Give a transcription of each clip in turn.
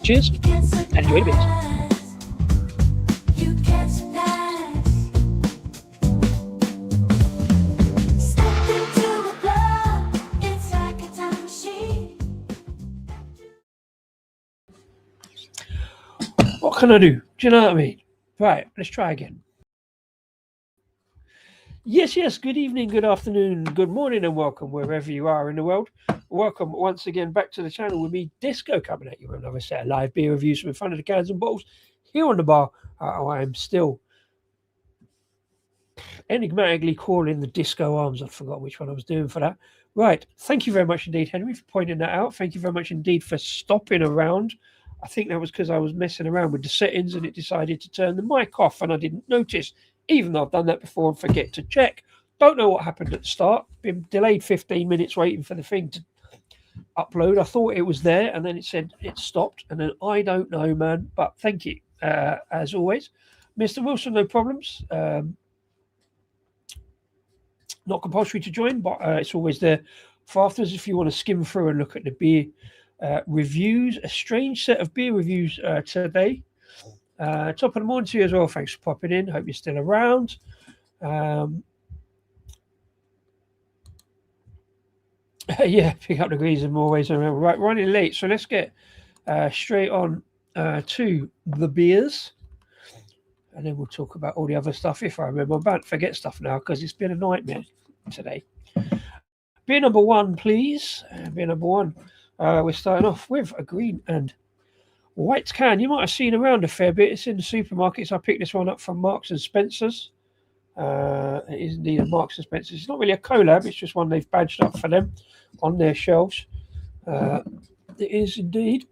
cheers and enjoy the beers. What can I do? Do you know what I mean? Right, let's try again. Yes, good evening, good afternoon, good morning, and welcome wherever you are in the world. Welcome once again back to the channel with me, Disco, coming at you with another set of live beer reviews from in front of the cans and bottles here on the bar. I am still enigmatically calling the Disco Arms. I forgot which one I was doing for that. Right, thank you very much indeed, Henry, for pointing that out. Thank you very much indeed for stopping around. I think that was because I was messing around with the settings and it decided to turn the mic off and I didn't notice, even though I've done that before and forget to check. Don't know what happened at the start. Been delayed 15 minutes waiting for the thing to upload. I thought it was there and then it said it stopped. And then I don't know, man. But thank you, as always. Mr. Wilson, no problems. Not compulsory to join, but it's always there for afterwards if you want to skim through and look at the beer reviews. A strange set of beer reviews today. Top of the morning to you as well. Thanks for popping in. Hope you're still around. Yeah, pick up the greens in more ways than one. Right, running late, so let's get straight on to the beers, and then we'll talk about all the other stuff if I remember. I'm about to forget stuff now because it's been a nightmare today. Beer number one, please. Beer number one. We're starting off with a green and white can. You might have seen around a fair bit. It's in the supermarkets. I picked this one up from Marks and Spencer's. It is indeed a Marks and Spencer's. It's not really a collab. It's just one they've badged up for them on their shelves. It is indeed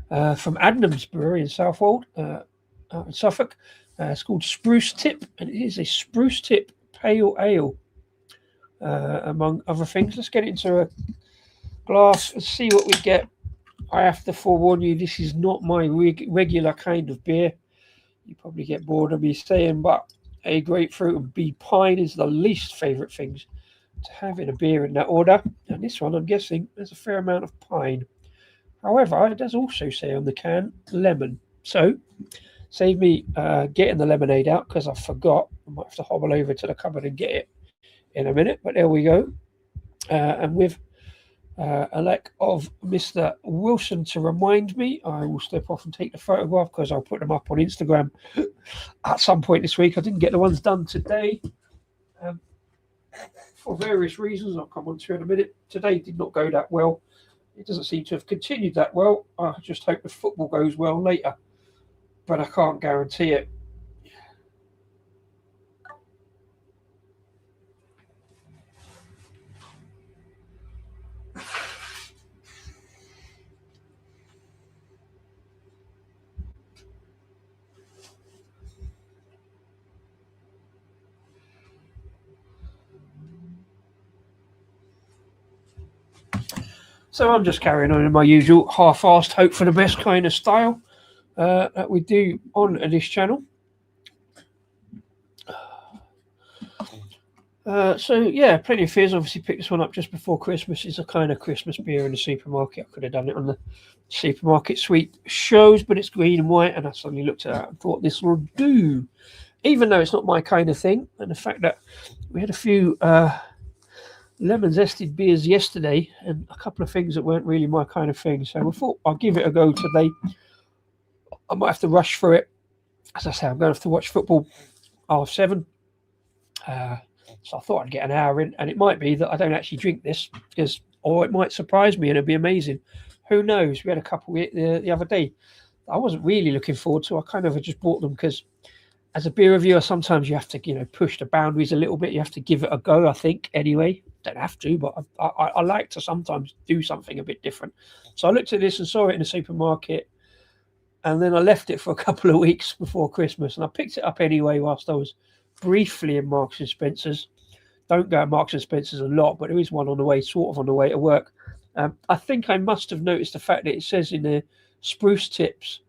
from Adnams Brewery in Southwold, out in Suffolk. It's called Spruce Tip, and it is a Spruce Tip Pale Ale, among other things. Let's get it into a glass and see what we get. I have to forewarn you, this is not my regular kind of beer. You probably get bored of me saying, but A, grapefruit, and B, pine is the least favourite things to have in a beer in that order. And this one, I'm guessing, there's a fair amount of pine. However, it does also say on the can, lemon. So, save me getting the lemonade out because I forgot. I might have to hobble over to the cupboard and get it in a minute. But there we go. And with a lack of Mr. Wilson to remind me, I will step off and take the photograph because I'll put them up on Instagram at some point this week. I didn't get the ones done today for various reasons. I'll come on to in a minute. Today did not go that well. It doesn't seem to have continued that well. I just hope the football goes well later, but I can't guarantee it. So I'm just carrying on in my usual half-assed, hope for the best kind of style that we do on this channel. So yeah, plenty of fears. Obviously picked this one up just before Christmas. It's a kind of Christmas beer in the supermarket. I could have done it on the supermarket suite shows, but it's green and white, and I suddenly looked at that and thought this will do. Even though it's not my kind of thing, and the fact that we had a few lemon zested beers yesterday and a couple of things that weren't really my kind of thing, so I thought I'll give it a go today. I might have to rush through it. As I say, I'm going to have to watch football R7, so I thought I'd get an hour in, and it might be that I don't actually drink this, or it might surprise me and it'd be amazing. Who knows? We had a couple the other day I wasn't really looking forward to. I kind of just bought them because as a beer reviewer, sometimes you have to, push the boundaries a little bit. You have to give it a go, I think, anyway. Don't have to, but I like to sometimes do something a bit different. So I looked at this and saw it in the supermarket, and then I left it for a couple of weeks before Christmas, and I picked it up anyway whilst I was briefly in Marks and Spencer's. Don't go to Marks and Spencer's a lot, but there is one on the way, sort of on the way to work. I think I must have noticed the fact that it says in there spruce tips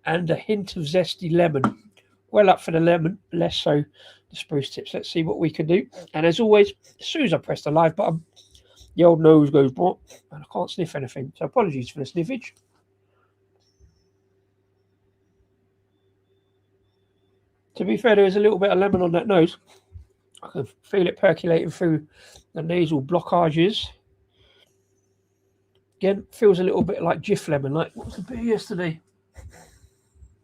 and a hint of zesty lemon. Well up for the lemon, less so the spruce tips. Let's see what we can do. And as always, as soon as I press the live button, the old nose goes what, and I can't sniff anything. So apologies for the sniffage. To be fair, there is a little bit of lemon on that nose. I can feel it percolating through the nasal blockages. Again, feels a little bit like Jif lemon. Like, what was the beer yesterday?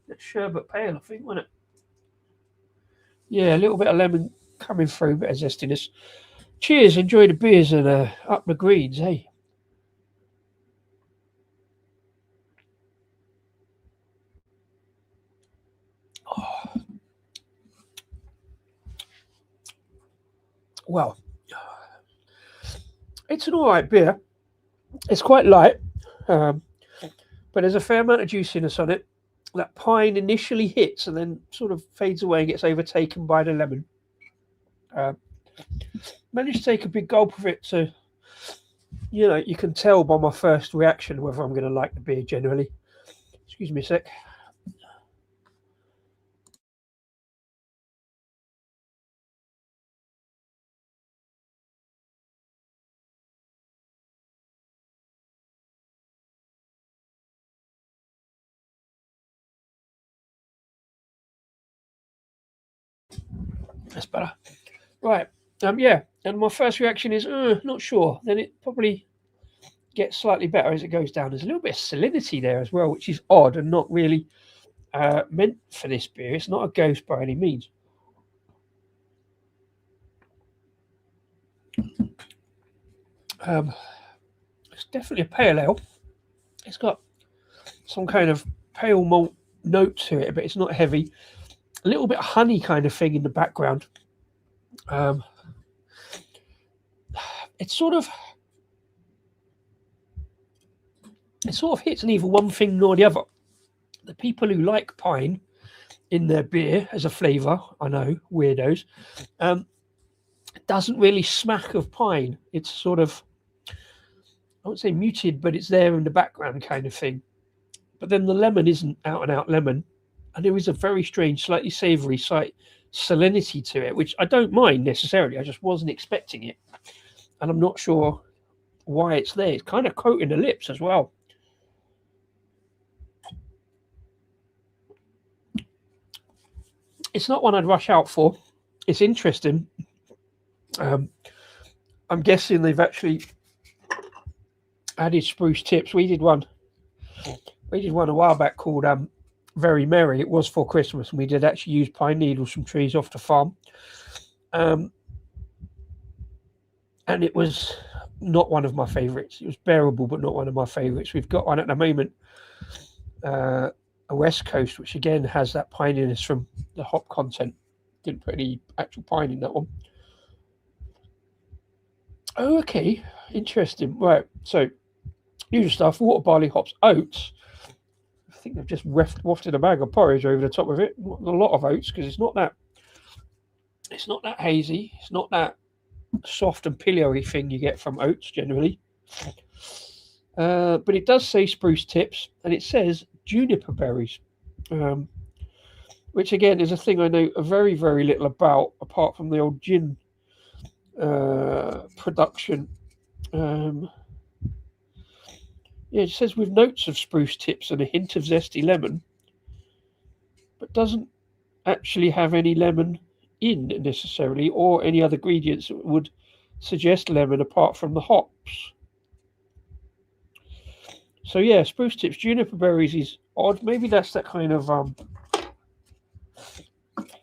That sherbet pale, I think, wasn't it? Yeah, a little bit of lemon coming through, a bit of zestiness. Cheers, enjoy the beers and up the greens, hey? Oh. Well, it's an alright beer. It's quite light, but there's a fair amount of juiciness on it. That pine initially hits and then sort of fades away and gets overtaken by the lemon. Managed to take a big gulp of it, so you can tell by my first reaction whether I'm going to like the beer generally. Excuse me a sec. That's better. Right. Yeah. And my first reaction is, not sure. Then it probably gets slightly better as it goes down. There's a little bit of salinity there as well, which is odd and not really meant for this beer. It's not a ghost by any means. It's definitely a pale ale. It's got some kind of pale malt note to it, but it's not heavy. A little bit of honey kind of thing in the background. It sort of hits neither one thing nor the other. The people who like pine in their beer as a flavour, I know, weirdos, it doesn't really smack of pine. It's sort of, I won't say muted, but it's there in the background kind of thing. But then the lemon isn't out and out lemon. And there is a very strange, slightly savoury salinity to it, which I don't mind necessarily. I just wasn't expecting it. And I'm not sure why it's there. It's kind of coating the lips as well. It's not one I'd rush out for. It's interesting. I'm guessing they've actually added spruce tips. We did one a while back called Very Merry. It was for Christmas, and we did actually use pine needles from trees off the farm. And it was not one of my favourites. It was bearable, but not one of my favourites. We've got one at the moment, a West Coast, which again has that pininess from the hop content. Didn't put any actual pine in that one. Oh, okay. Interesting. Right. So, usual stuff, water, barley, hops, oats. I think they've just wafted a bag of porridge over the top of it. Not a lot of oats, because it's not that hazy. It's not that soft and pillowy thing you get from oats generally. But it does say spruce tips, and it says juniper berries, which again is a thing I know very, very little about, apart from the old gin production. Yeah, it says with notes of spruce tips and a hint of zesty lemon, but doesn't actually have any lemon in necessarily, or any other ingredients that would suggest lemon apart from the hops. So yeah, spruce tips, juniper berries is odd. Maybe that's that kind of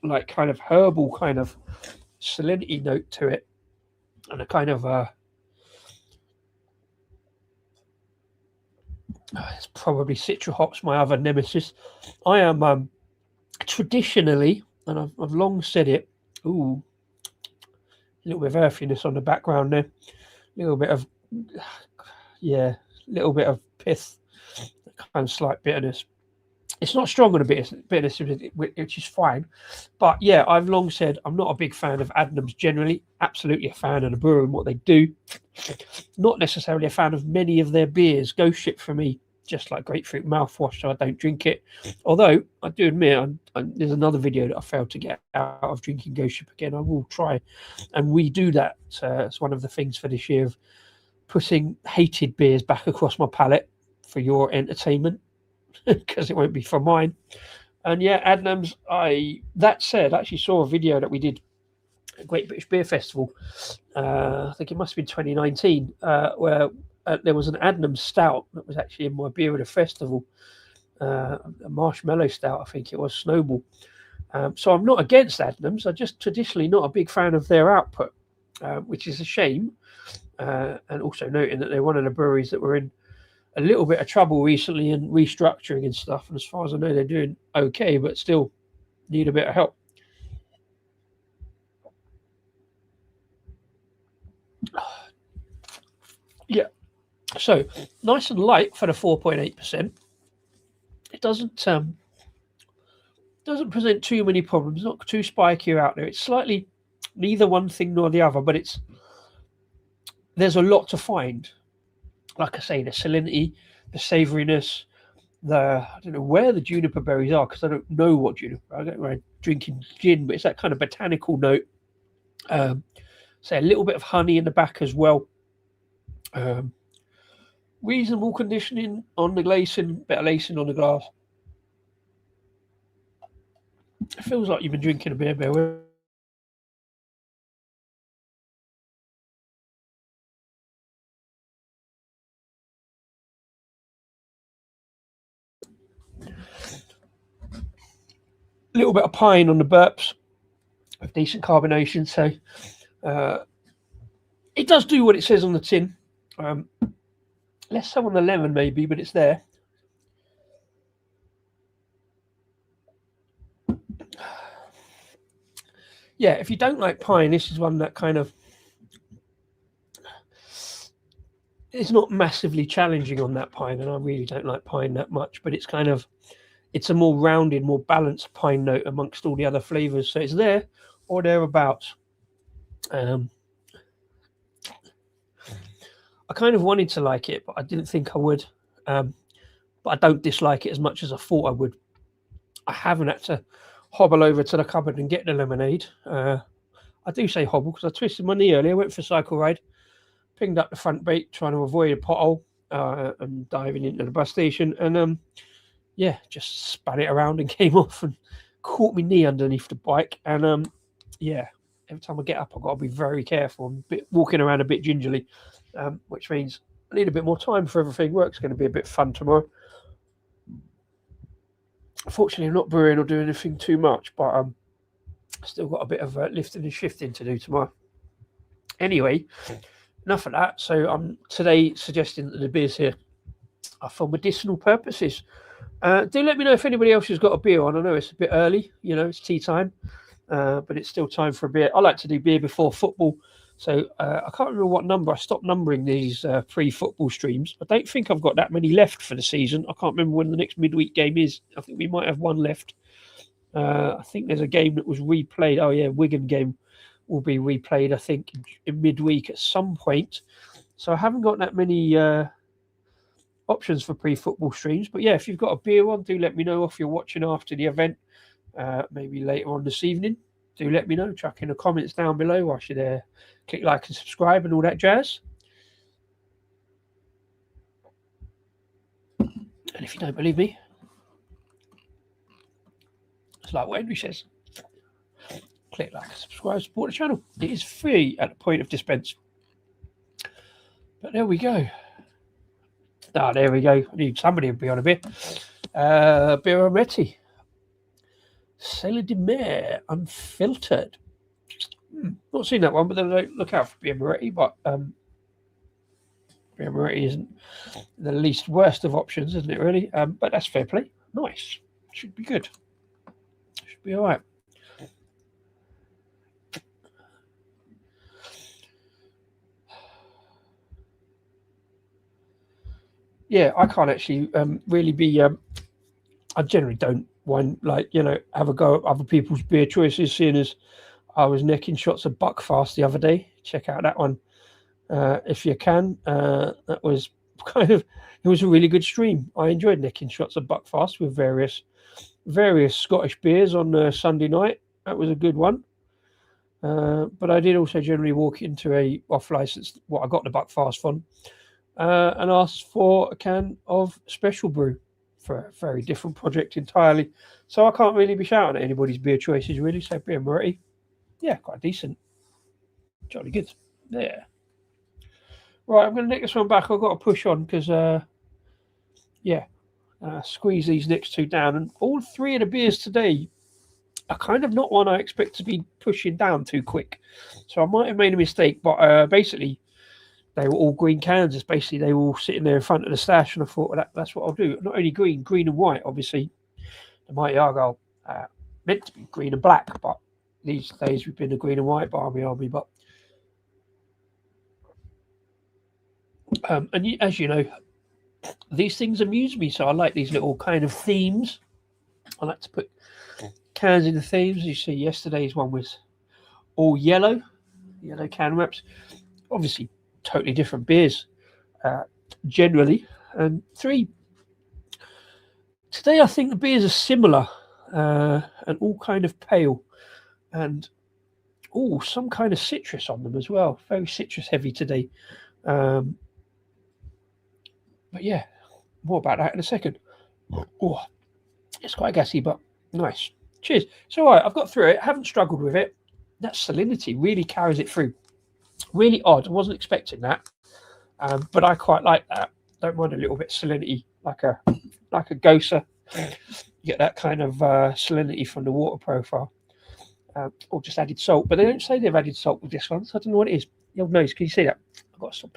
like kind of herbal kind of salinity note to it, and a kind of it's probably citra hops, my other nemesis. I am traditionally, and I've long said it, a little bit of earthiness on the background there, a little bit of pith, kind of slight bitterness. It's not strong on a bitterness, which is fine. But yeah, I've long said I'm not a big fan of Adnams generally. Absolutely a fan of the brewery and what they do. Not necessarily a fan of many of their beers. Ghost Ship for me, just like grapefruit mouthwash, so I don't drink it. Although I do admit, there's another video that I failed to get out of drinking Ghost Ship again. I will try and redo that. It's one of the things for this year of putting hated beers back across my palate for your entertainment, because it won't be for mine. And yeah, Adnams, that said, I actually saw a video that we did at Great British Beer Festival. I think it must have been 2019, where there was an Adnams stout that was actually in my beer at a festival. A marshmallow stout, I think it was, Snowball. So I'm not against Adnams. I'm just traditionally not a big fan of their output, which is a shame. And also noting that they're one of the breweries that were in a little bit of trouble recently and restructuring and stuff. And as far as I know, they're doing okay, but still need a bit of help. Yeah. So nice and light for the 4.8%. It doesn't present too many problems. Not too spiky out there. It's slightly neither one thing nor the other, but there's a lot to find. Like I say, the salinity, the savouriness, I don't know where the juniper berries are, because I don't know what juniper. I don't know, drinking gin, but it's that kind of botanical note. Say a little bit of honey in the back as well. Reasonable conditioning on the glazing, bit of lacing on the glass. It feels like you've been drinking a beer. A little bit of pine on the burps, with decent carbonation. So it does do what it says on the tin. Less so on the lemon maybe, but it's there. Yeah, if you don't like pine, this is one that kind of it's not massively challenging on that pine, and I really don't like pine that much, but it's a more rounded, more balanced pine note amongst all the other flavors. So it's there or thereabouts. I kind of wanted to like it, but I didn't think I would. But I don't dislike it as much as I thought I would. I haven't had to hobble over to the cupboard and get the lemonade. I do say hobble because I twisted my knee earlier, went for a cycle ride, pinged up the front brake, trying to avoid a pothole and diving into the bus station. And just span it around and came off and caught my knee underneath the bike. And every time I get up, I've got to be very careful. I'm walking around a bit gingerly, which means I need a bit more time for everything. Work's going to be a bit fun tomorrow. Fortunately, I'm not brewing or doing anything too much, but still got a bit of lifting and shifting to do tomorrow. Anyway, enough of that. So I'm today suggesting that the beers here are for medicinal purposes. Do let me know if anybody else has got a beer on. I know it's a bit early, it's tea time, but it's still time for a beer. I like to do beer before football. So I can't remember what number. I stopped numbering these pre-football streams. I don't think I've got that many left for the season. I can't remember when the next midweek game is. I think we might have one left. I think there's a game that was replayed. Oh, yeah, Wigan game will be replayed, I think, in midweek at some point. So I haven't got that many options for pre-football streams. But, yeah, if you've got a beer on, do let me know if you're watching after the event, maybe later on this evening. Do let me know. Chuck in the comments down below. I should click like and subscribe and all that jazz. And if you don't believe me, it's like what Henry says. Click like and subscribe, support the channel. It is free at the point of dispense. But there we go. There we go. I need somebody to be on a bit. Beer Moretti. Cellar de Mer, unfiltered. Not seen that one, but then look out for Beer Moretti. But Beer Moretti isn't the least worst of options, isn't it, really? But that's fair play. Nice. Should be good. Should be all right. Yeah, I can't actually really be... I generally don't want, have a go at other people's beer choices, seeing as I was necking shots of Buckfast the other day. Check out that one if you can. That was it was a really good stream. I enjoyed necking shots of Buckfast with various Scottish beers on Sunday night. That was a good one. But I did also generally walk into a off-license, what I got the Buckfast Fund, and asked for a can of Special Brew for a very different project entirely. So I can't really be shouting at anybody's beer choices, really. So beer Moretti, yeah, quite decent. Jolly good. Yeah. Right, I'm going to nick this one back. I've got to push on because, squeeze these next two down. And all three of the beers today are kind of not one I expect to be pushing down too quick. So I might have made a mistake, but basically they were all green cans. It's basically they were all sitting there in front of the stash, and I thought, well, that's what I'll do. Not only green and white, obviously. The Mighty Argyle meant to be green and black, but these days we've been a green and white army. But as you know, these things amuse me, so I like these little kind of themes. I like to put cans in the themes. You see, yesterday's one was all yellow can wraps. Obviously, totally different beers generally. And three, today I think the beers are similar and all kind of pale and some kind of citrus on them as well. Very citrus heavy today. But yeah, more about that in a second. Oh, it's quite gassy, but nice. Cheers. So, all right, I've got through it. I haven't struggled with it. That salinity really carries it through. Really odd. I wasn't expecting that, but I quite like that. Don't mind a little bit of salinity, like a Gosa. You get that kind of salinity from the water profile, or just added salt. But they don't say they've added salt with this one, so I don't know what it is. The old nose, can you see that? I've got some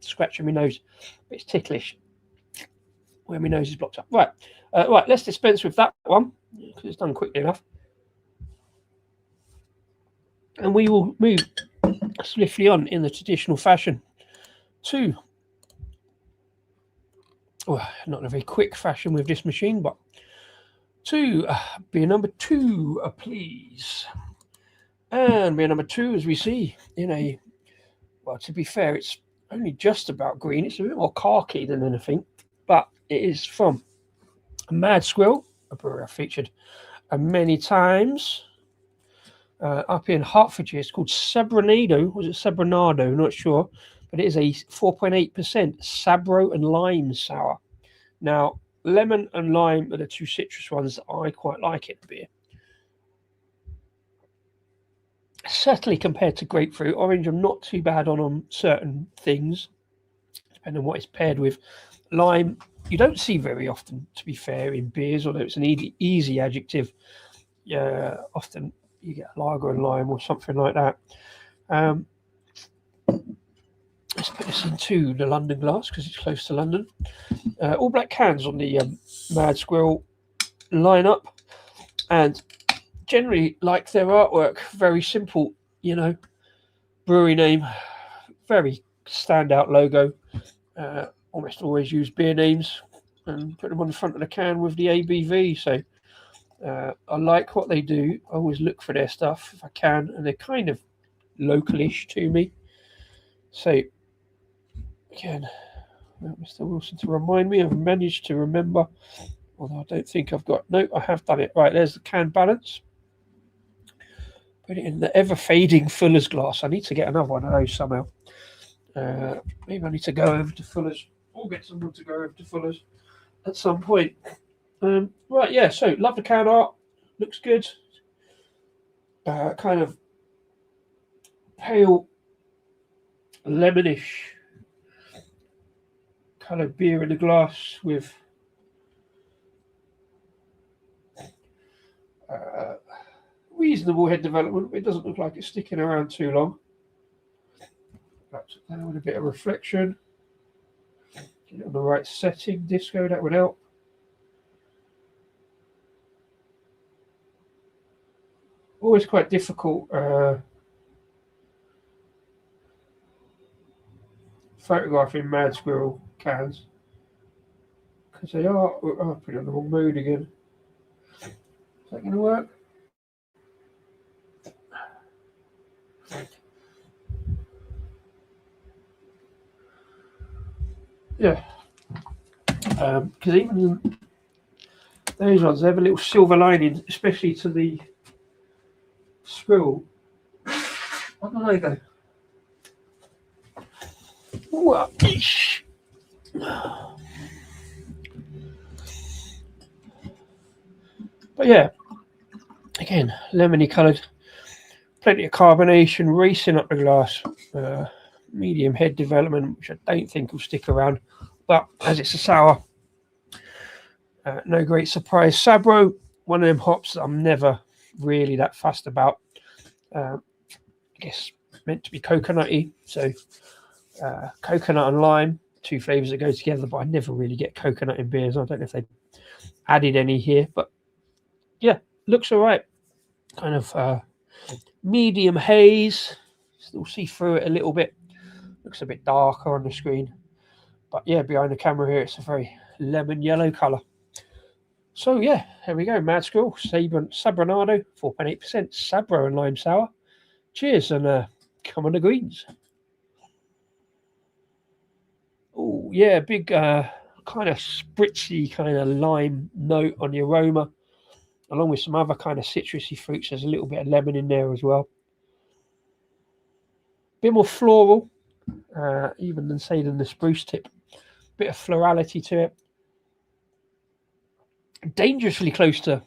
scratching my nose. It's ticklish where my nose is blocked up. Right, let's dispense with that one because it's done quickly enough. And we will move swiftly on in the traditional fashion to, not in a very quick fashion with this machine, but to beer number 2, please. And beer number 2, as we see, to be fair, it's only just about green. It's a bit more khaki than anything, but it is from Mad Squirrel, a brewery I've featured many times. Up in Hertfordshire, it's called Sabronado. Was it Sabronado? Not sure, but it is a 4.8% Sabro and lime sour. Now, lemon and lime are the two citrus ones that I quite like in beer. Certainly compared to grapefruit, orange I'm not too bad on certain things, depending on what it's paired with. Lime, you don't see very often, to be fair, in beers, although it's an easy adjective. Often you get lager and lime or something like that. Let's put this into the London glass because it's close to London. All black cans on the Mad Squirrel lineup, and generally like their artwork. Very simple, brewery name, very standout logo. Almost always use beer names and put them on the front of the can with the ABV. So I like what they do. I always look for their stuff if I can, and they're kind of localish to me. So again, Mr. Wilson, to remind me, I've managed to remember, although I don't think I've got. No, I have done it. Right, there's the can balance. Put it in the ever-fading Fuller's glass. I need to get another one of those somehow. Maybe I need to go over to Fuller's, or get someone to go over to Fuller's at some point. Right, yeah, so love the can art. Looks good. Kind of pale, lemonish coloured beer in the glass with reasonable head development. It doesn't look like it's sticking around too long. Perhaps down with a bit of reflection. Get it on the right setting. Disco, that would help. Always quite difficult photographing Mad Squirrel cans because they are. Oh, I put it on the wrong mode again. Is that going to work? Yeah, because even those ones, they have a little silver lining, especially to the Squirrel. I don't know, you go. Well, but yeah, again, lemony coloured, plenty of carbonation, racing up the glass, medium head development, which I don't think will stick around. But as it's a sour, no great surprise. Sabro, one of them hops that I'm never really that fussed about. I guess meant to be coconutty, so coconut and lime, two flavours that go together, but I never really get coconut in beers. I don't know if they added any here, but yeah, looks all right. Kind of medium haze, still see through it a little bit. Looks a bit darker on the screen, but yeah, behind the camera here, it's a very lemon yellow colour. So yeah, there we go. Mad Squirrel, Sabronado, 4.8%, Sabro and lime sour. Cheers, and come on the greens. Oh yeah, big kind of spritzy kind of lime note on the aroma, along with some other kind of citrusy fruits. There's a little bit of lemon in there as well. Bit more floral, even than the Spruce Tip. Bit of florality to it. Dangerously close to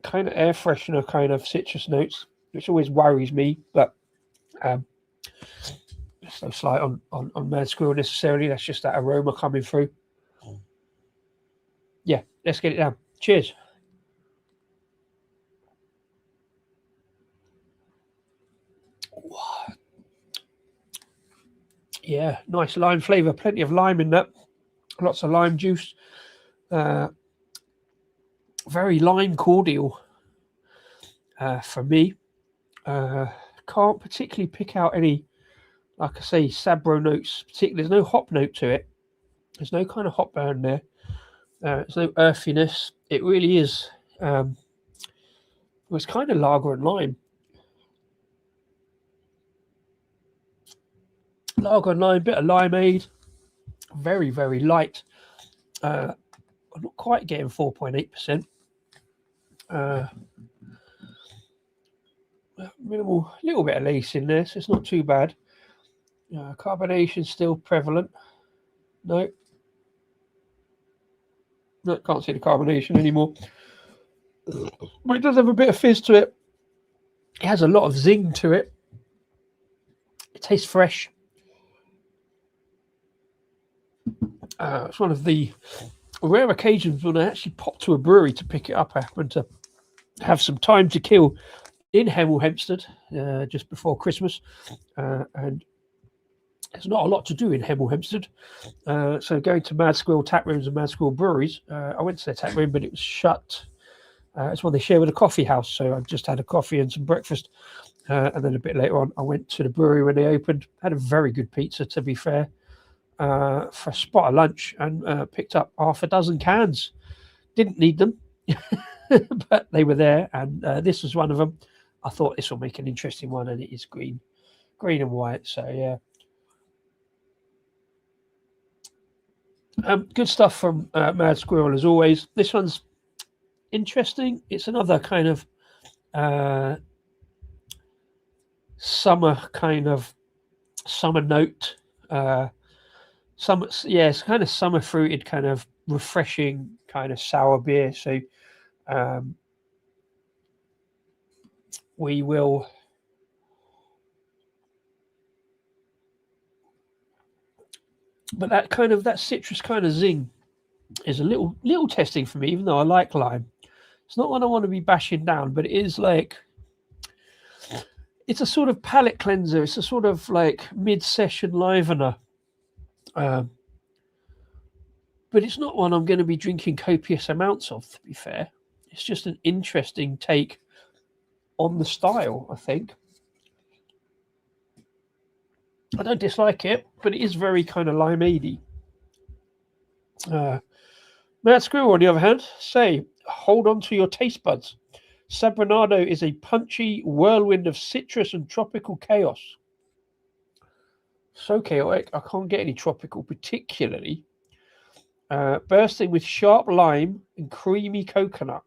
kind of air freshener kind of citrus notes, which always worries me, but there's no slight on Mad Squirrel necessarily. That's just that aroma coming through. Yeah, let's get it down. Cheers. Yeah, nice lime flavour. Plenty of lime in that. Lots of lime juice. Very lime cordial for me. Can't particularly pick out any, like I say, Sabro notes. Particularly, there's no hop note to it. There's no kind of hop burn there. There's no earthiness. It really is. It's kind of lager and lime. Lager and lime, bit of limeade. Very, very light. I'm not quite getting 4.8%. Minimal, little bit of lace in there, so it's not too bad. Carbonation still prevalent. No, can't see the carbonation anymore. But it does have a bit of fizz to it. It has a lot of zing to it. It tastes fresh. It's one of the rare occasions when I actually popped to a brewery to pick it up. I happened to have some time to kill in Hemel Hempstead just before Christmas, and there's not a lot to do in Hemel Hempstead. So going to Mad Squirrel tap rooms and Mad Squirrel breweries, I went to their tap room, but it was shut. It's one they share with a coffee house. So I just had a coffee and some breakfast. And then a bit later on, I went to the brewery when they opened. Had a very good pizza, to be fair, for a spot of lunch, and picked up half a dozen cans. Didn't need them, but they were there. And this was one of them. I thought this will make an interesting one, and it is green and white. So, yeah. Good stuff from Mad Squirrel, as always. This one's interesting. It's another kind of summer note. It's kind of summer fruited, kind of refreshing, kind of sour beer. So we will but that citrus kind of zing is a little testing for me, even though I like lime. It's not one I want to be bashing down, but it is like, it's a sort of palate cleanser. It's a sort of like mid-session livener. But it's not one I'm going to be drinking copious amounts of, to be fair. It's just an interesting take on the style, I think. I don't dislike it, but it is very kind of limeade-y. Mad Squirrel, on the other hand, say, hold on to your taste buds. Sabronado is a punchy whirlwind of citrus and tropical chaos. So chaotic, I can't get any tropical particularly. Bursting with sharp lime and creamy coconut.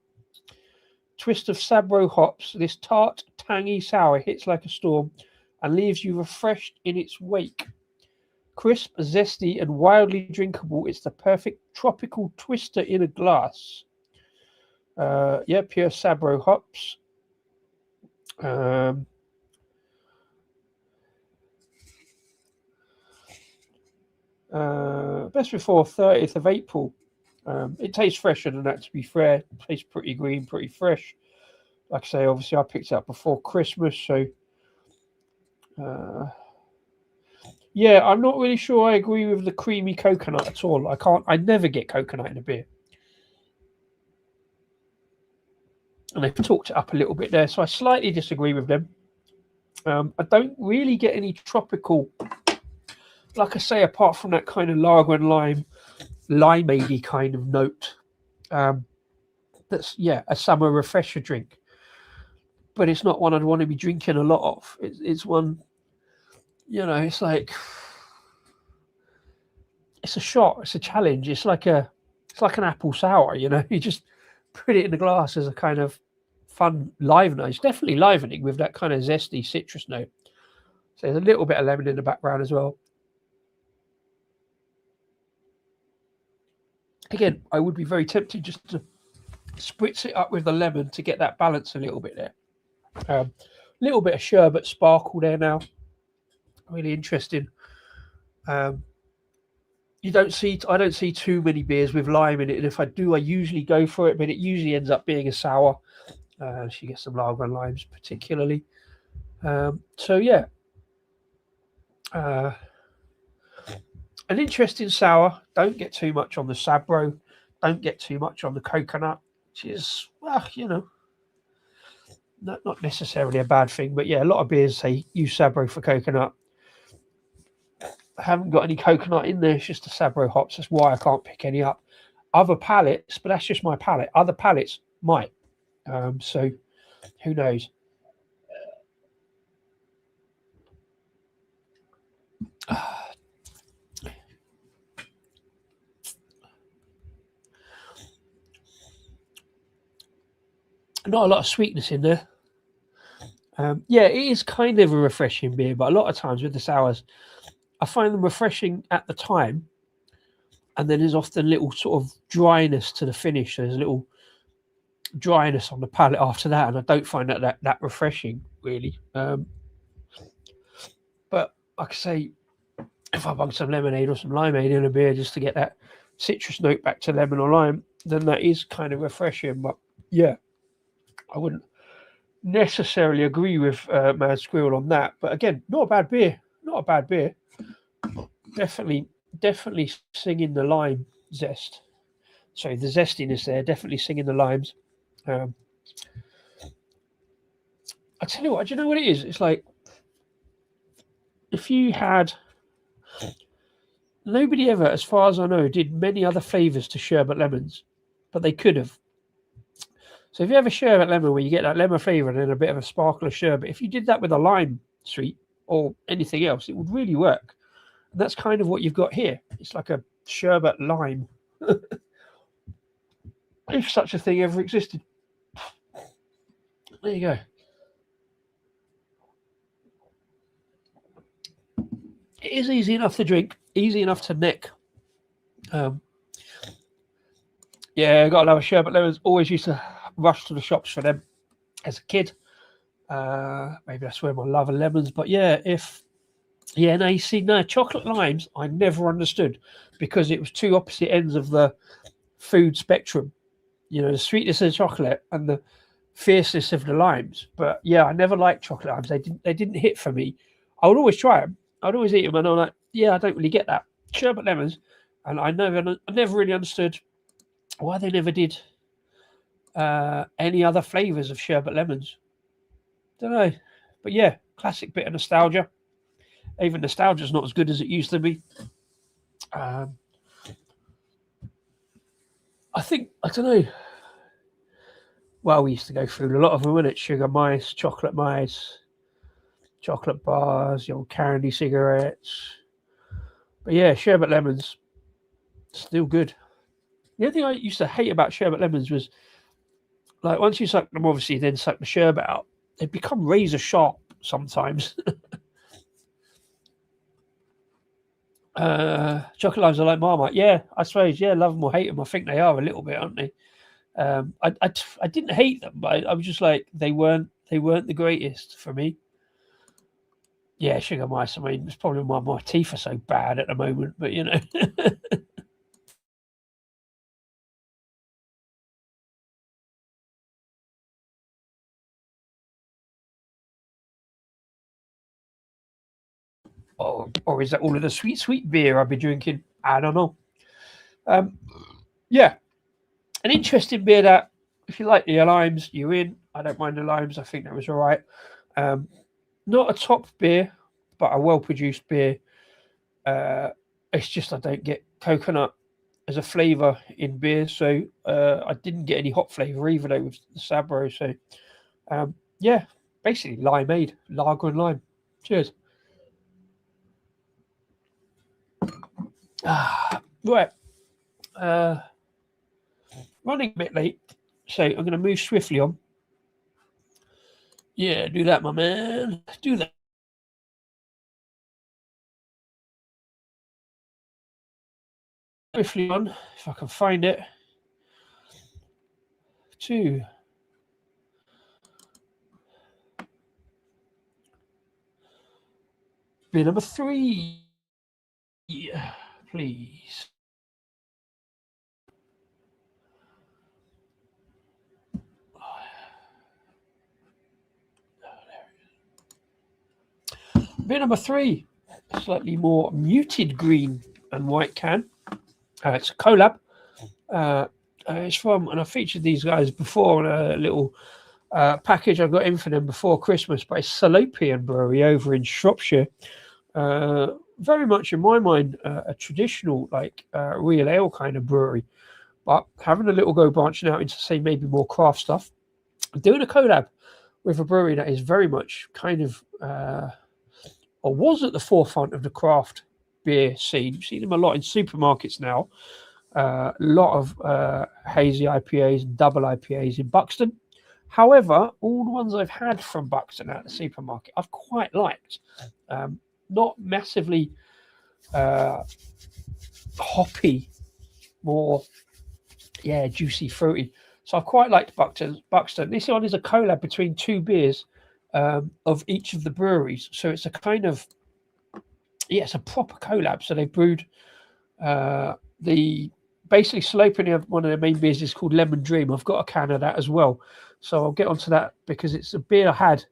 Twist of Sabro hops. This tart, tangy sour hits like a storm and leaves you refreshed in its wake. Crisp, zesty, and wildly drinkable, it's the perfect tropical twister in a glass. Yeah, pure Sabro hops. Best before 30th of April. It tastes fresher than that, to be fair. It tastes pretty green, pretty fresh. Like I say, obviously I picked it up before Christmas, so yeah, I'm not really sure I agree with the creamy coconut at all. I never get coconut in a beer. And they've talked it up a little bit there, so I slightly disagree with them. I don't really get any tropical, like I say, apart from that kind of lager and limeade kind of note. That's, yeah, a summer refresher drink. But it's not one I'd want to be drinking a lot of. It's one, you know, it's like, it's a shot, it's a challenge. It's like an apple sour, you know. You just put it in the glass as a kind of fun livener. It's definitely livening with that kind of zesty citrus note. So there's a little bit of lemon in the background as well. Again, I would be very tempted just to spritz it up with the lemon to get that balance a little bit there. A little bit of sherbet sparkle there now. Really interesting. I don't see too many beers with lime in it, and if I do, I usually go for it, but it usually ends up being a sour. She gets some lager and limes particularly. So yeah, an interesting sour. Don't get too much on the Sabro. Don't get too much on the coconut, which is, well, you know, not necessarily a bad thing. But yeah, a lot of beers say use Sabro for coconut. I haven't got any coconut in there. It's just the Sabro hops. That's why I can't pick any up. Other palates, but that's just my palate. Other palates might. So who knows? Not a lot of sweetness in there. Yeah, it is kind of a refreshing beer, but a lot of times with the sours, I find them refreshing at the time, and then there's often little sort of dryness to the finish. There's a little dryness on the palate after that, and I don't find that refreshing really. But like I say, if I bung some lemonade or some limeade in a beer just to get that citrus note back to lemon or lime, then that is kind of refreshing. But yeah, I wouldn't necessarily agree with Mad Squirrel on that. But again, not a bad beer. Not a bad beer. Definitely singing the lime zest. Sorry, the zestiness there. Definitely singing the limes. I tell you what, do you know what it is? It's like if you had... Nobody ever, as far as I know, did many other flavours to sherbet lemons, but they could have. So if you have a sherbet lemon where you get that lemon flavour and then a bit of a sparkle of sherbet, if you did that with a lime sweet or anything else, it would really work. And that's kind of what you've got here. It's like a sherbet lime. If such a thing ever existed. There you go. It is easy enough to drink, easy enough to neck. Yeah, got to love a sherbet lemons. Always used to rush to the shops for them as a kid. Maybe that's where my love of lemons. But yeah, chocolate limes I never understood because it was two opposite ends of the food spectrum. You know, the sweetness of the chocolate and the fierceness of the limes. But yeah, I never liked chocolate limes. They didn't hit for me. I would always try them. I'd always eat them, and I'm like, yeah, I don't really get that. Sherbet lemons, and I never really understood why they never did any other flavours of sherbet lemons. Don't know, but yeah, classic bit of nostalgia. Even nostalgia's not as good as it used to be. I don't know. Well, we used to go through a lot of them, wasn't it? Sugar mice, chocolate bars, the old candy cigarettes. But yeah, sherbet lemons, still good. The only thing I used to hate about sherbet lemons was, like, once you suck them, obviously, then suck the sherbet out, they become razor sharp sometimes. Chocolate limes are like Marmite. Yeah, I suppose. Yeah, love them or hate them. I think they are a little bit, aren't they? I didn't hate them, but I was just like they weren't the greatest for me. Yeah, sugar mice. I mean, it's probably why my teeth are so bad at the moment. But you know, or is that all of the sweet beer I've been drinking? I don't know. Um, yeah, an interesting beer that if you like the limes, you're in. I don't mind the limes. I think that was all right. Um, not a top beer, but a well produced beer. It's just I don't get coconut as a flavour in beer, so I didn't get any hop flavour either though with the Sabro. So yeah, basically limeade, lager and lime. Cheers. Right, uh, running a bit late, so I'm going to move swiftly on. Yeah, do that, my man. Do that. Swiftly on, if I can find it. 2. Beer number 3. Yeah, please. Beer number 3, slightly more muted green and white can. It's a collab. It's from, and I featured these guys before on a little package I got in for them before Christmas by Salopian Brewery over in Shropshire. Very much in my mind, a traditional like real ale kind of brewery, but having a little go branching out into say maybe more craft stuff, doing a collab with a brewery that is very much kind of or was at the forefront of the craft beer scene. You see them a lot in supermarkets now. A lot of hazy IPAs and double IPAs in Buxton. However, all the ones I've had from Buxton at the supermarket, I've quite liked. Not massively hoppy, more juicy, fruity. So I've quite liked Buxton. This one is a collab between 2 beers of each of the breweries. So it's a kind of it's a proper collab. So they've brewed the basically Salopian, one of their main beers is called Lemon Dream. I've got a can of that as well. So I'll get onto that because it's a beer I had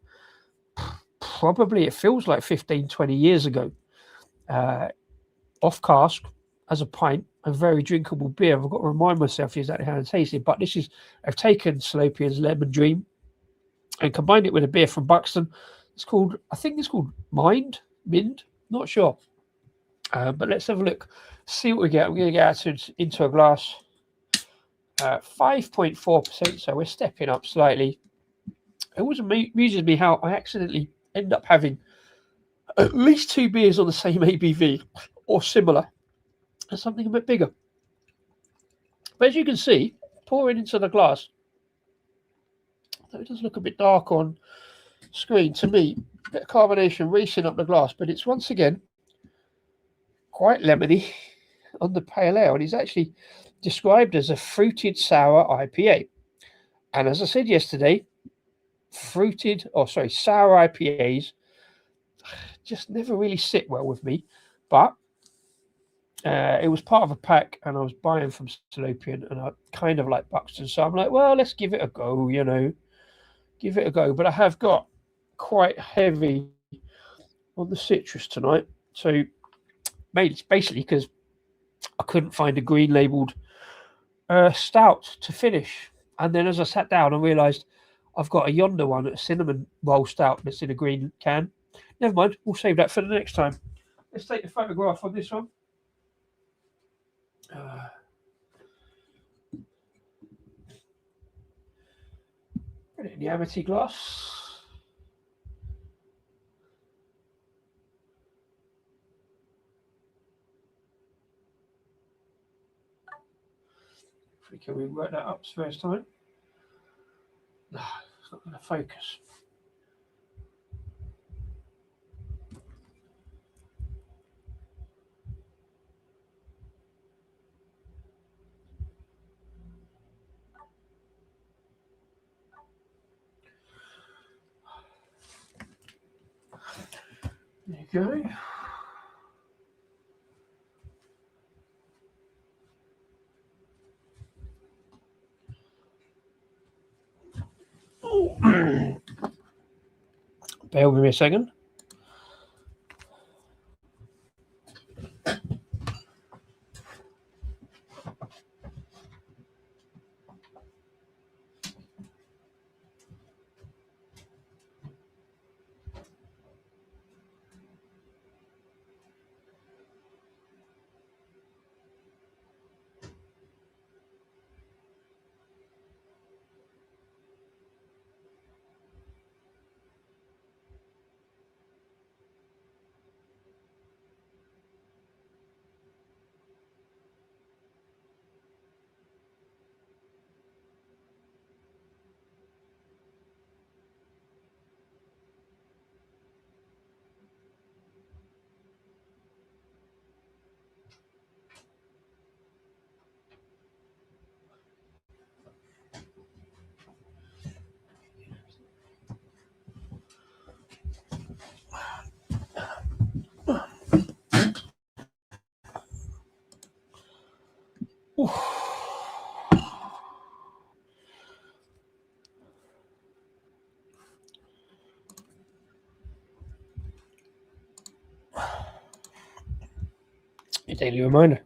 probably, it feels like 15, 20 years ago, off cask as a pint, a very drinkable beer. I've got to remind myself exactly how it tasted. But this is, I've taken Salopian's Lemon Dream and combined it with a beer from Buxton. It's called, I think it's called Mynd, not sure. But let's have a look, see what we get. I'm going to get into a glass. 5.4%, so we're stepping up slightly. It always amuses me how I accidentally end up having at least 2 beers on the same ABV or similar and something a bit bigger. But as you can see, pouring into the glass, though it does look a bit dark on screen to me, a bit of carbonation racing up the glass, but it's once again quite lemony on the pale ale, and it's actually described as a fruited sour IPA. And as I said yesterday, sour IPAs just never really sit well with me. But it was part of a pack, and I was buying from Salopian, and I kind of like Buxton, so I'm like, well, let's give it a go, give it a go. But I have got quite heavy on the citrus tonight, so it's basically because I couldn't find a green labelled stout to finish. And then as I sat down, I realised I've got a yonder one, a cinnamon roll stout that's in a green can. Never mind, we'll save that for the next time. Let's take the photograph on this one. Put it in the Amity glass. Can we work that up first time? No, it's not going to focus. go. Bear with me a second. A daily reminder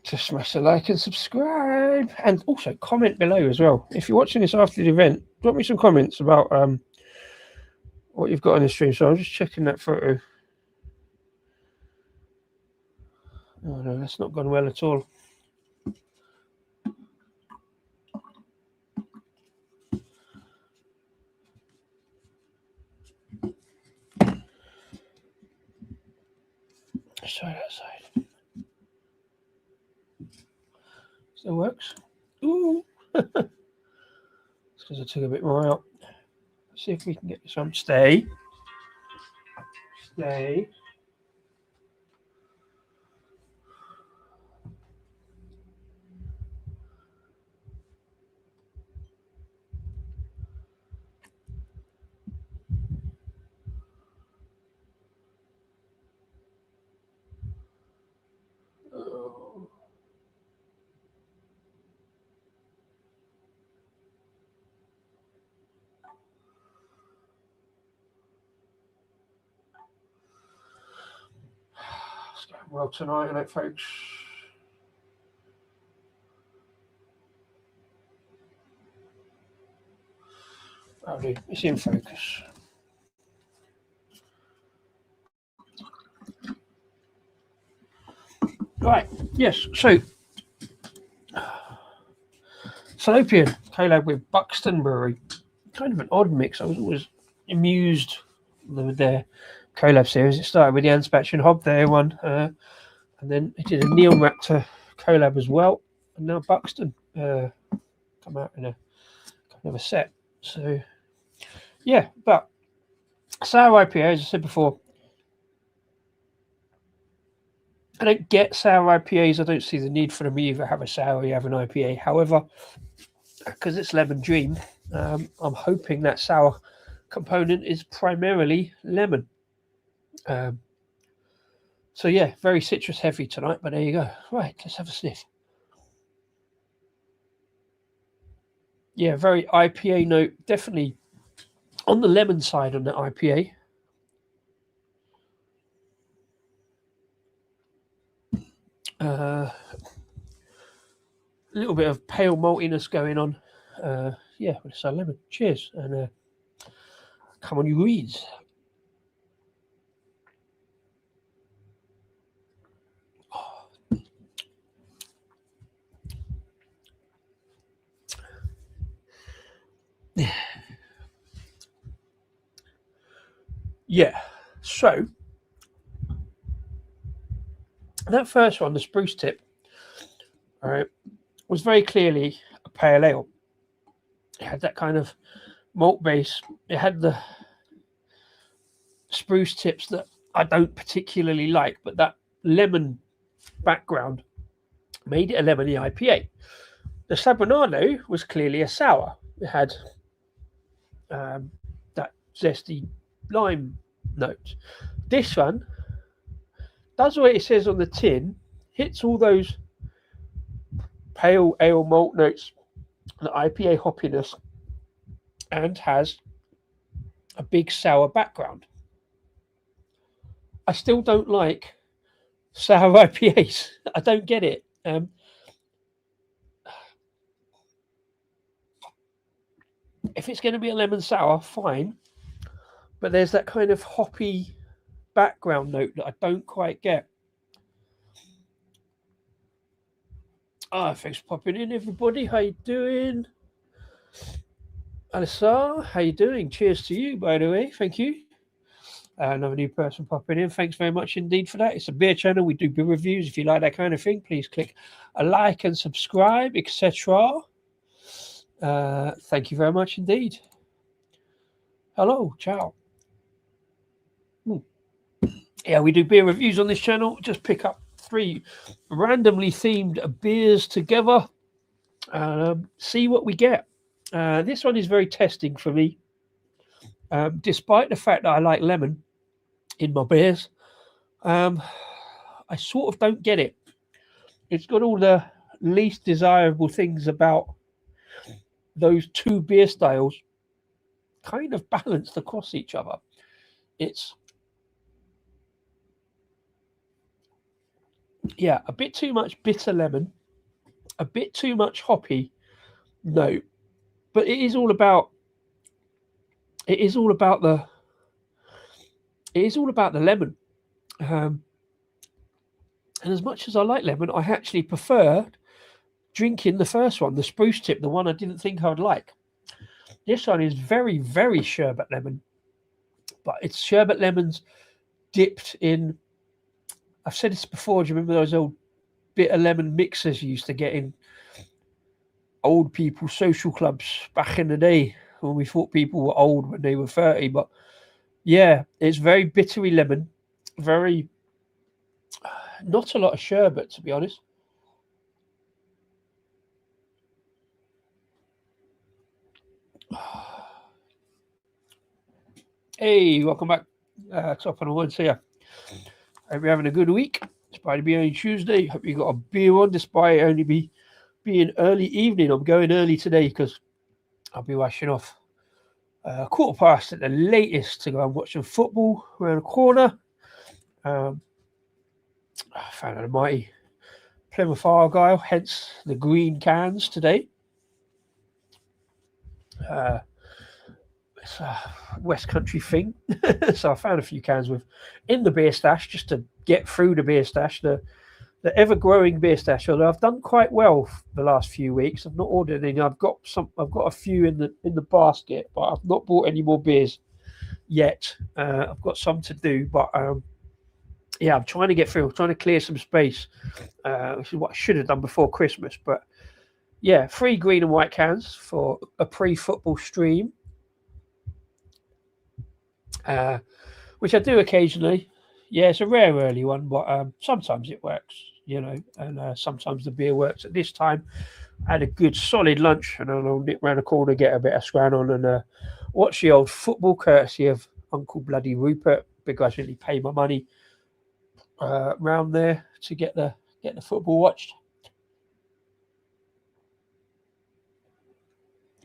to smash the like and subscribe, and also comment below as well. If you're watching this after the event, drop me some comments about what you've got on the stream. So I'm just checking that photo. Oh no, that's not gone well at all. Let's try that side. Still works. Ooh. It's because I took a bit more out. Let's see if we can get this on. Stay. Stay. It's going well tonight, isn't it, folks? Oh, dude, it's in focus. Right, yes, so Salopian collab with Buxton Brewery. Kind of an odd mix. I was always amused with their collab series. It started with the Anspach and Hob there one, and then they did a Neon Raptor collab as well, and now Buxton come out in a kind of a set. So yeah, but sour IPA, as I said before, I don't get sour IPAs. I don't see the need for them. You either have a sour, you have an IPA. However, because it's Lemon Dream, I'm hoping that sour component is primarily lemon. So yeah, very citrus heavy tonight, but there you go. Right, let's have a sniff. Yeah, very IPA note, definitely on the lemon side on the IPA. A little bit of pale maltiness going on. Yeah, with some lemon. Cheers, and come on, you reads. Yeah, so that first one, the Spruce Tip, all right, was very clearly a pale ale. It had that kind of malt base. It had the spruce tips that I don't particularly like, but that lemon background made it a lemony IPA. The Sabronado was clearly a sour. It had that zesty lime note. This one does what it says on the tin, hits all those pale ale malt notes, the IPA hoppiness, and has a big sour background. I still don't like sour IPAs. I don't get it. If it's going to be a lemon sour, fine. But there's that kind of hoppy background note that I don't quite get. Thanks for popping in, everybody. How you doing? Alissa, how you doing? Cheers to you, by the way. Thank you. Another new person popping in. Thanks very much indeed for that. It's a beer channel. We do beer reviews. If you like that kind of thing, please click a like and subscribe, etc. Thank you very much indeed. Hello, ciao. Yeah, we do beer reviews on this channel. Just pick up 3 randomly themed beers together. See what we get. This one is very testing for me. Despite the fact that I like lemon in my beers, I sort of don't get it. It's got all the least desirable things about those 2 beer styles kind of balanced across each other. It's, yeah, a bit too much bitter lemon, a bit too much hoppy note, but it is all about the lemon. And as much as I like lemon, I actually prefer drinking the first one, the Spruce Tip, the one I didn't think I would like. This one is very, very sherbet lemon, but it's sherbet lemons dipped in. I've said this before. Do you remember those old bitter lemon mixers you used to get in old people social clubs back in the day when we thought people were old when they were 30? But yeah, it's very bittery lemon, very not a lot of sherbet, to be honest. Hey, welcome back. Top on the ones here. Hope you're having a good week. Despite it being only Tuesday, hope you got a beer on, despite it only being early evening. I'm going early today because I'll be rushing off 1:15 at the latest to go and watch some football around the corner. I found a mighty Plymouth Argyle, hence the green cans today. It's a West Country thing. So I found a few cans in the beer stash just to get through the beer stash, the ever-growing beer stash. Although I've done quite well the last few weeks. I've not ordered any. I've got a few in the basket, but I've not bought any more beers yet. I've got some to do, but yeah, I'm trying to get through. I'm trying to clear some space, which is what I should have done before Christmas. But yeah, 3 green and white cans for a pre-football stream. Which I do occasionally. Yeah, it's a rare early one, but sometimes it works, and sometimes the beer works. At this time, I had a good solid lunch, and then I'll nip round the corner, get a bit of scran on, and watch the old football, courtesy of Uncle Bloody Rupert. Big guys really pay my money round there to get the football watched.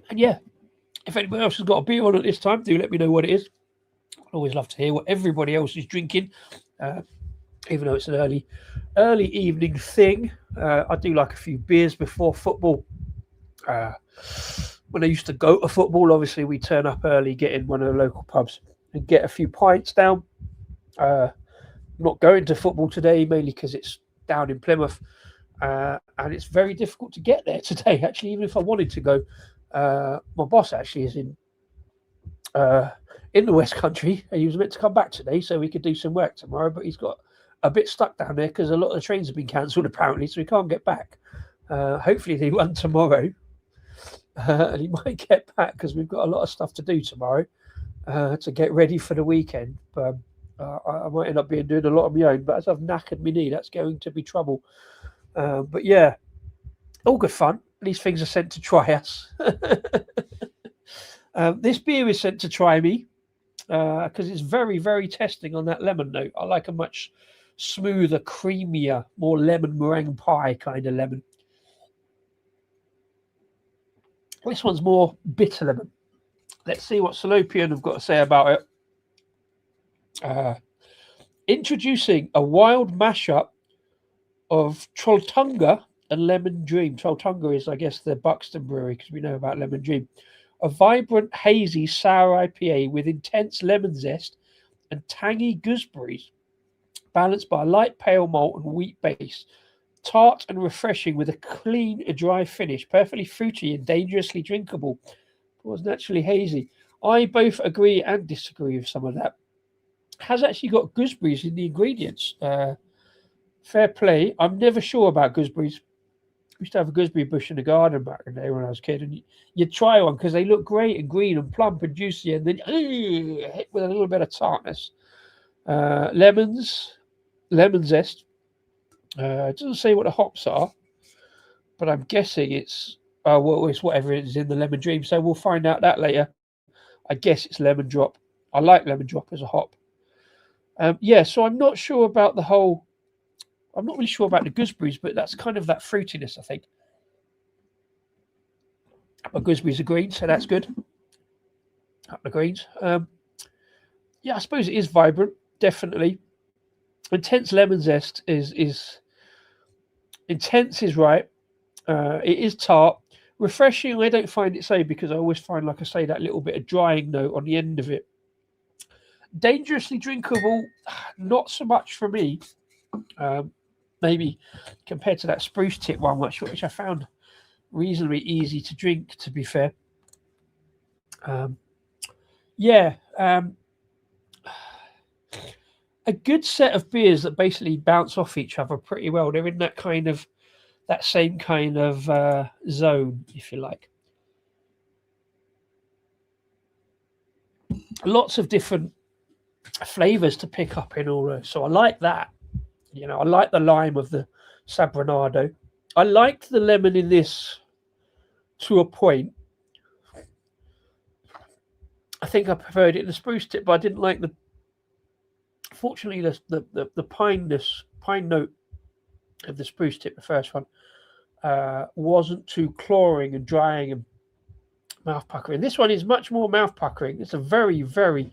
And yeah, if anybody else has got a beer on at this time, do let me know what it is. I always love to hear what everybody else is drinking, even though it's an early evening thing. I do like a few beers before football. When I used to go to football, obviously we turn up early, get in one of the local pubs and get a few pints down. Not going to football today, mainly because it's down in Plymouth, and it's very difficult to get there today. Actually, even if I wanted to go, my boss actually is in the West Country, and he was meant to come back today so we could do some work tomorrow, but he's got a bit stuck down there because a lot of the trains have been cancelled apparently, so he can't get back. Hopefully they run tomorrow, and he might get back because we've got a lot of stuff to do tomorrow to get ready for the weekend. But I might end up doing a lot of my own, but as I've knackered my knee, that's going to be trouble. But yeah, all good fun. These things are sent to try us. This beer is sent to try me. because it's very, very testing on that lemon note. I like a much smoother, creamier, more lemon meringue pie kind of lemon. This one's more bitter lemon. Let's see what Salopian have got to say about it. Introducing a wild mashup of Trolltunga and Lemon Dream. Trolltunga is, I guess, the Buxton brewery, because we know about Lemon Dream. A vibrant, hazy, sour IPA with intense lemon zest and tangy gooseberries, balanced by a light pale malt and wheat base. Tart and refreshing with a clean, dry finish, perfectly fruity and dangerously drinkable. It was naturally hazy. I both agree and disagree with some of that. Has actually got gooseberries in the ingredients. Fair play. I'm never sure about gooseberries. We used to have a gooseberry bush in the garden back in the day when I was a kid, and you'd try one because they look great and green and plump and juicy, and then hit with a little bit of tartness. Lemon zest. It doesn't say what the hops are, but I'm guessing it's it's whatever it is in the Lemon Dream. So we'll find out that later. I guess it's lemon drop. I like lemon drop as a hop. So I'm not sure about the whole. I'm not really sure about the gooseberries, but that's kind of that fruitiness, I think. But gooseberries are green, so that's good. Up the greens. I suppose it is vibrant, definitely. Intense lemon zest is intense is right. It is tart. Refreshing, I don't find it so, because I always find, like I say, that little bit of drying note on the end of it. Dangerously drinkable, not so much for me. Maybe compared to that Spruce Tip one, which I found reasonably easy to drink, to be fair. A good set of beers that basically bounce off each other pretty well. They're in that same kind of zone, if you like. Lots of different flavors to pick up in all those. So I like that. I like the lime of the Sabronado. I liked the lemon in this to a point. I think I preferred it in the Spruce Tip, but I didn't like fortunately the pine note of the Spruce Tip, the first one, wasn't too clawing and drying and mouth puckering. This one is much more mouth puckering. It's a very, very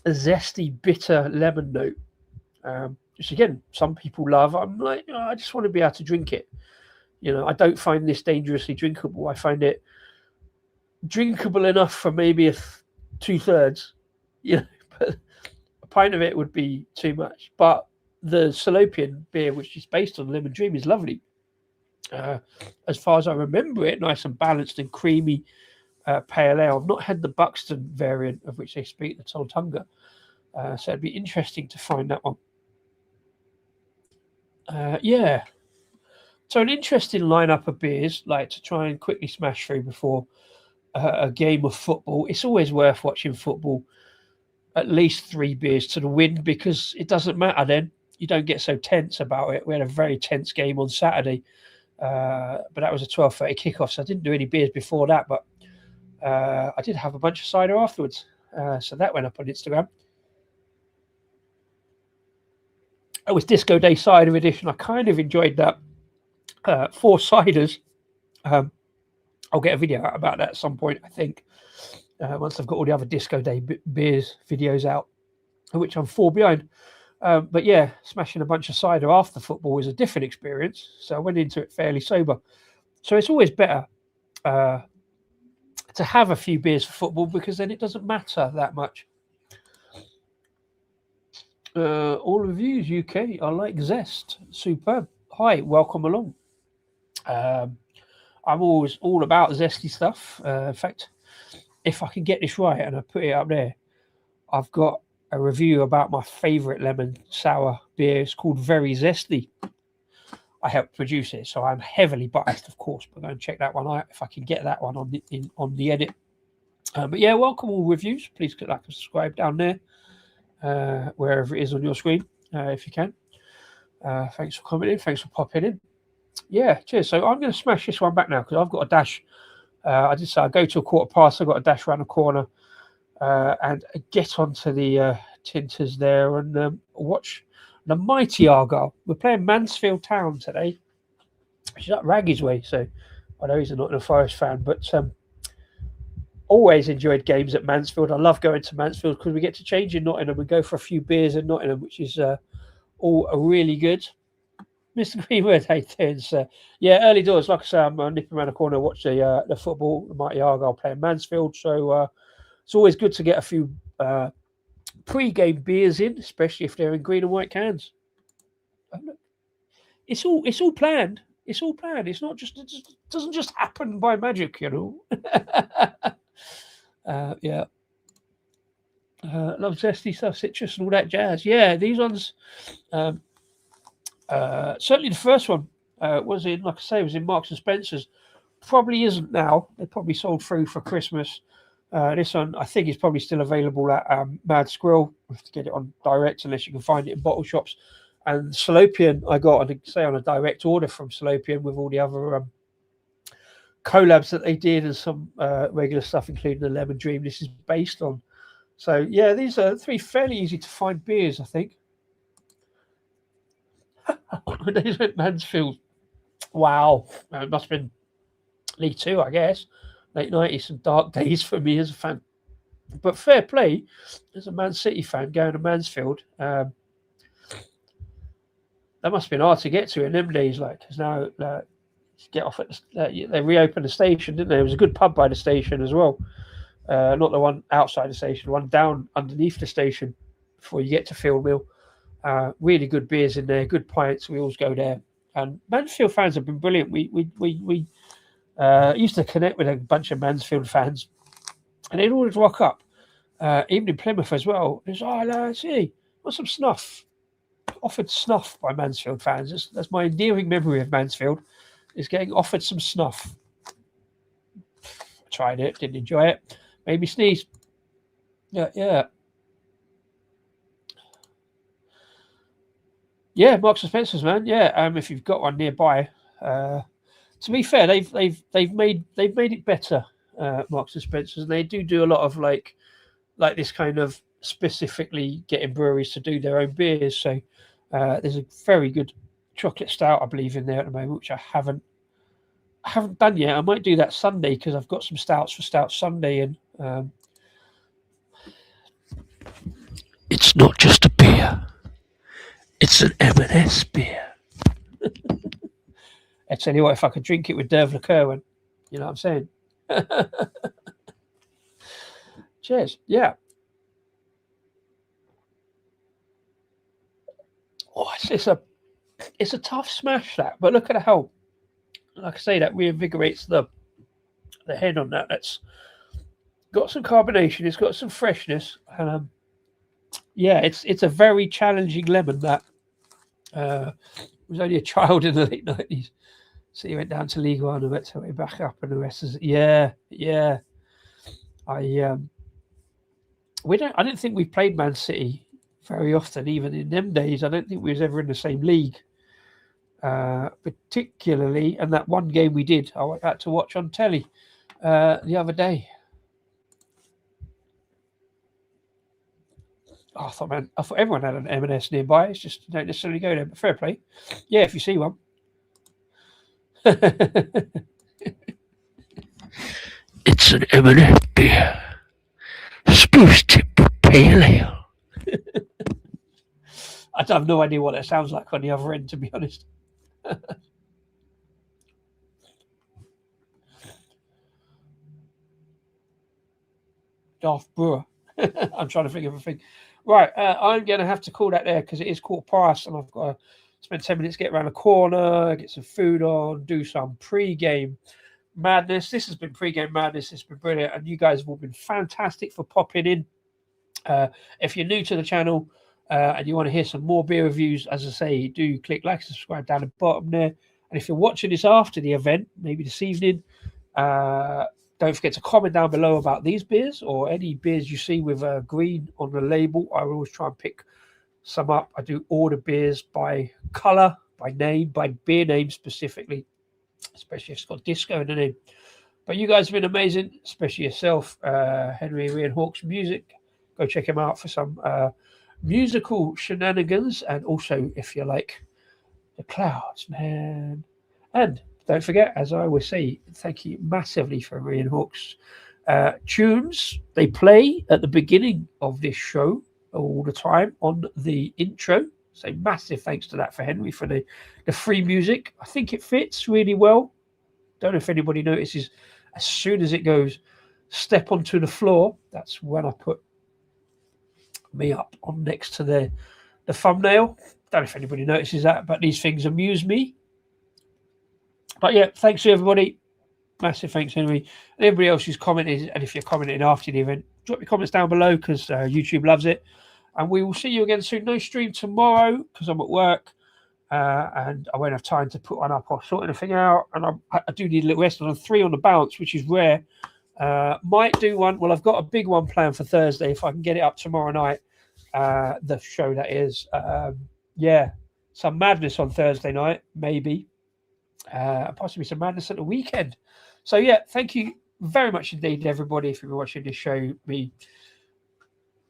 zesty, bitter lemon note. Which again, some people love. I'm like, I just want to be able to drink it. I don't find this dangerously drinkable. I find it drinkable enough for maybe 2/3. But a pint of it would be too much. But the Salopian beer, which is based on Lemon Dream, is lovely. As far as I remember it, nice and balanced and creamy pale ale. I've not had the Buxton variant, of which they speak, the Trolltunga. So it'd be interesting to find that one. So an interesting lineup of beers, like to try and quickly smash through before a game of football. It's always worth watching football. At least 3 beers to the win, because it doesn't matter then. You don't get so tense about it. We had a very tense game on Saturday, but that was a 12:30 kickoff, so I didn't do any beers before that. But I did have a bunch of cider afterwards, so that went up on Instagram. It was Disco Day Cider Edition. I kind of enjoyed that. 4 ciders. I'll get a video out about that at some point, I think, once I've got all the other Disco Day beers videos out, which I'm 4 behind. But yeah, smashing a bunch of cider after football is a different experience. So I went into it fairly sober. So it's always better to have a few beers for football, because then it doesn't matter that much. All reviews UK. I like zest. Superb. Hi, welcome along. I'm always all about zesty stuff. In fact, if I can get this right and I put it up there, I've got a review about my favorite lemon sour beer. It's called Very Zesty. I helped produce it, so I'm heavily biased, of course, but go and check that one out if I can get that one on the edit. But yeah, welcome all reviews. Please click like and subscribe down there, wherever it is on your screen, if you can. Thanks for commenting. Thanks for popping in. Yeah, cheers. So I'm going to smash this one back now, because I've got a dash. I did say I go to 1/4 past. I've got a dash around the corner. and get onto the tinters there and watch the mighty Argyle. We're playing Mansfield Town today, which is up Raggy's way. So I know he's a Nottingham Forest fan, but always enjoyed games at Mansfield. I love going to Mansfield because we get to change in Nottingham and go for a few beers in Nottingham, which is all really good. Mr. Greenwood, hey, turns. Yeah, early doors. Like I say, I'm nipping around the corner, watch the football, the mighty Argyle playing Mansfield. So it's always good to get a few pre-game beers in, especially if they're in green and white cans. It's all planned. It's all planned. It's not just, it doesn't just happen by magic, you know. Yeah. Love zesty stuff, citrus and all that jazz. Yeah, these ones. Certainly the first one was in, like I say, was in Marks and Spencer's. Probably isn't now. They probably sold through for Christmas. This one, I think, is probably still available at Mad Squirrel. We have to get it on direct unless you can find it in bottle shops. And Salopian, I got, I think, say, on a direct order from Salopian with all the other collabs that they did and some regular stuff, including the Lemon Dream this is based on. So, yeah, these are 3 fairly easy to find beers, I think. Days at Mansfield. Wow. It must have been League Two, I guess. Late 90s, some dark days for me as a fan. But fair play, as a Man City fan going to Mansfield. That must have been hard to get to in them days, like, because now get off at they reopened the station, didn't they? There was a good pub by the station as well. Not the one outside the station, the one down underneath the station before you get to Field Mill. Really good beers in there, good pints. We always go there. And Mansfield fans have been brilliant. We used to connect with a bunch of Mansfield fans, and they'd always rock up, even in Plymouth as well. It's lads, hey, want some snuff? Offered snuff by Mansfield fans. That's my endearing memory of Mansfield, is getting offered some snuff. Tried it, didn't enjoy it. Made me sneeze. Yeah. Yeah, Marks and Spencer's, man. Yeah, if you've got one nearby. To be fair, they've made it better, Marks and Spencer's, and they do a lot of like this kind of specifically getting breweries to do their own beers. So there's a very good chocolate stout, I believe, in there at the moment, which I haven't done yet. I might do that Sunday because I've got some stouts for Stout Sunday, and it's not just a beer. It's an M&S beer. I tell you what, if I could drink it with Derv liqueur, you know what I'm saying? Cheers. Yeah. Oh, it's a tough smash, that, but look at how, like I say, that reinvigorates the head on that. That's got some carbonation. It's got some freshness, and yeah, it's a very challenging lemon. That was only a child in the late 90s. So he went down to League One and worked his way back up, and the rest is yeah. I didn't think we played Man City very often, even in them days. I don't think we was ever in the same league, particularly. And that one game we did, I had to watch on telly the other day. I thought everyone had an M&S nearby. It's just you don't necessarily go there. But fair play, yeah. If you see one. It's an M&S beer. Spruce Tip Pale Ale. I have no idea what that sounds like on the other end, to be honest. Daft Brewer. I'm trying to think of a thing. Right, I'm going to have to call that there because it is 1:15 and I've got to spend 10 minutes, get around the corner, get some food on, do some pre-game madness. This has been pre-game madness. It's been brilliant, and you guys have all been fantastic for popping in. If you're new to the channel and you want to hear some more beer reviews, as I say, do click like, subscribe down the bottom there. And if you're watching this after the event, maybe this evening, don't forget to comment down below about these beers or any beers you see with green on the label. I will always try and pick some up. I do order beers by colour, by name, by beer name specifically, especially if it's got disco in the name. But you guys have been amazing, especially yourself, Henry Ian Hawkes Music. Go check him out for some musical shenanigans, and also if you like the clouds, man. And don't forget, as I always say, thank you massively for Ian Hawkes tunes. They play at the beginning of this show all the time on the intro. So massive thanks to that for Henry for the free music. I think it fits really well. Don't know if anybody notices, as soon as it goes step onto the floor, that's when I put me up on next to the thumbnail. Don't know if anybody notices that, but these things amuse me. But yeah, thanks to everybody. Massive thanks, Henry. And everybody else who's commented, and if you're commenting after the event, drop your comments down below because YouTube loves it. And we will see you again soon. No stream tomorrow because I'm at work and I won't have time to put one up or sort anything out. And I do need a little rest. And I'm 3 on the bounce, which is rare. Might do one. Well, I've got a big one planned for Thursday if I can get it up tomorrow night. The show that is. Yeah, some madness on Thursday night, maybe. Possibly some madness at the weekend. So yeah, thank you very much indeed, everybody, if you've been watching this show. Me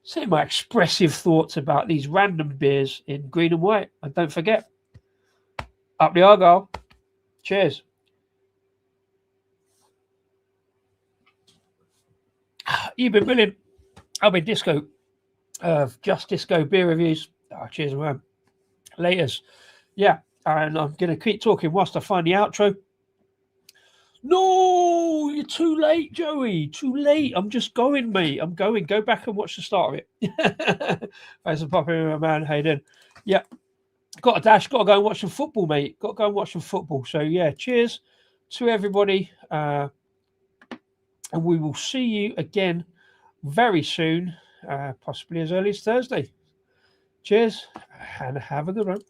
saying my expressive thoughts about these random beers in green and white. And don't forget, up the Argyle. Cheers. You've been brilliant. I've been Disco. Just Disco beer reviews. Oh, cheers, man. Laters. Yeah. And I'm going to keep talking whilst I find the outro. No, you're too late, Joey. Too late. I'm just going, mate. I'm going. Go back and watch the start of it. Thanks for popping in, my man. Hayden. Yeah. Got a dash. Got to go and watch some football, mate. Got to go and watch some football. So, yeah, cheers to everybody. And we will see you again very soon, possibly as early as Thursday. Cheers and have a good one.